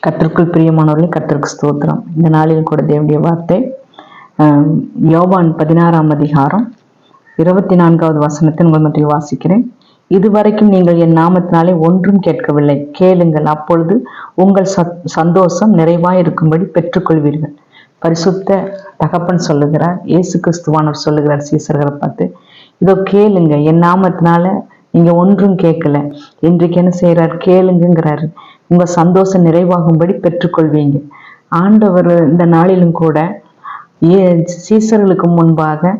கர்த்தருக்குள் பிரியமானவர்களே, கர்த்தருக்கு ஸ்தோத்திரம். இந்த நாளில் கூட தேவனுடைய வார்த்தை யோவான் 16ஆம் அதிகாரம் 24வது வசனத்தை உங்கள் மத்தியில் வாசிக்கிறேன். இதுவரைக்கும் நீங்கள் என் நாமத்தினாலே ஒன்றும் கேட்கவில்லை, கேளுங்கள், அப்பொழுது உங்கள் சந்தோஷம் நிறைவாயிருக்கும்படி பெற்றுக்கொள்வீர்கள். பரிசுத்த தகப்பன் சொல்லுகிறார், இயேசு கிறிஸ்துவானவர் சொல்லுகிறார் சீசர்களை பார்த்து, இதோ கேளுங்க, என் நாமத்தினால நீங்க ஒன்றும் கேட்கல, இன்றைக்கு என்ன செய்யறார், கேளுங்கிறாரு. உங்க சந்தோஷம் நிறைவாகும்படி பெற்றுக்கொள்வீங்க. ஆண்டவர் இந்த நாளிலும் கூட சீசர்களுக்கு முன்பாக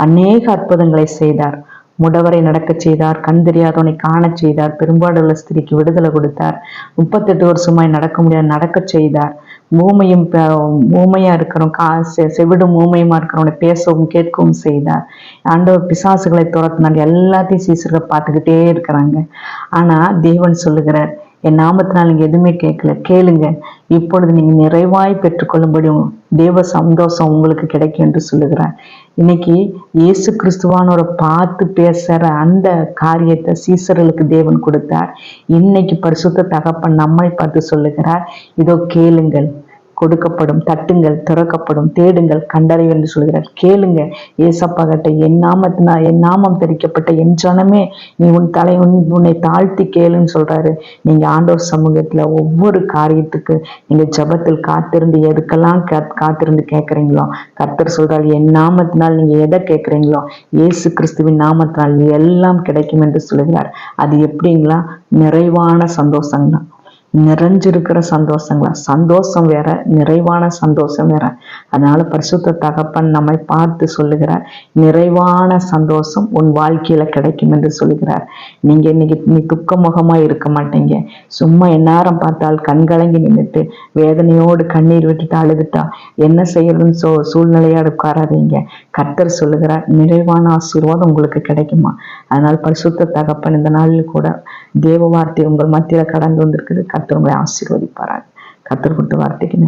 அநேக அற்புதங்களை செய்தார். முடவரை நடக்க செய்தார், கண் தெரியாதவனை காண செய்தார், பெரும்பாடுள்ள ஸ்திரிக்கு விடுதலை கொடுத்தார், 38 வருஷமாய் நடக்க முடியாது நடக்க செய்தார். ஊமையா இருக்கிறவன் செவிடும் ஊமையுமா இருக்கிறவனை பேசவும் கேட்கவும் செய்தார். ஆண்டவர் பிசாசுகளை துரத்தினார். எல்லாத்தையும் சீசர்கள் பார்த்துக்கிட்டே இருக்கிறாங்க. ஆனா தேவன் சொல்லுகிறார், என் நாமத்தினால் நீங்க எதுவுமே கேட்கல, கேளுங்க, இப்பொழுது நீங்க நிறைவாய் பெற்றுக்கொள்ளும்படி தேவ சந்தோஷம் உங்களுக்கு கிடைக்கும் என்று சொல்லுகிறார். இன்னைக்கு இயேசு கிறிஸ்துவானோட பார்த்து பேசுற அந்த காரியத்தை சீசர்களுக்கு தேவன் கொடுத்தார். இன்னைக்கு பரிசுத்த தகப்பன் நம்மை பார்த்து சொல்லுகிறார், இதோ கேளுங்கள், கொடுக்கப்படும், தட்டுங்கள், திறக்கப்படும், தேடுங்கள், கண்டறிவு என்று சொல்கிறார். கேளுங்க, ஏசப்பா கிட்ட, என் நாமம் தரிக்கப்பட்ட என் ஜனமே, நீ உன்னை தாழ்த்தி கேளுன்னு சொல்றாரு. நீங்க ஆண்டவர் சமூகத்துல ஒவ்வொரு காரியத்துக்கு நீங்க ஜெபத்தில் காத்திருந்து எதுக்கெல்லாம் காத்திருந்து கேட்கறீங்களோ, கர்த்தர் சொல்றாரு, என் நாமத்தினால் நீங்க எதை கேட்கறீங்களோ இயேசு கிறிஸ்துவின் நாமத்தினால் எல்லாம் கிடைக்கும் என்று சொல்கிறார். அது எப்படிங்களா? நிறைவான சந்தோஷம் தான். நிறைஞ்சிருக்கிற சந்தோஷங்களா? சந்தோஷம் வேற, நிறைவான சந்தோஷம் வேற. அதனால பரிசுத்த தகப்பன் நம்மை பார்த்து சொல்லுகிறார், நிறைவான சந்தோஷம் உன் வாழ்க்கையில கிடைக்கும் என்று சொல்லுகிறார். நீங்க இன்னைக்கு நீ துக்க முகமா இருக்க மாட்டீங்க. சும்மா எந்நேரம் பார்த்தால் கண்கலங்கி நின்றுட்டு வேதனையோடு கண்ணீர் விட்டுட்டு அழுதுட்டா என்ன செய்யறதுன்னு சூழ்நிலையோடு உட்காராதீங்க. கர்த்தர் சொல்லுகிறார், நிறைவான ஆசீர்வாதம் உங்களுக்கு கிடைக்குமா. அதனால பரிசுத்த தகப்பன் இந்த நாளில் கூட தேவ வார்த்தை உங்கள் மத்தியில கடந்து வந்திருக்குது. கர்த்தர் உங்களை ஆசீர்வதிப்பாராக. கர்த்தர் கொடுத்த வார்த்தைக்கு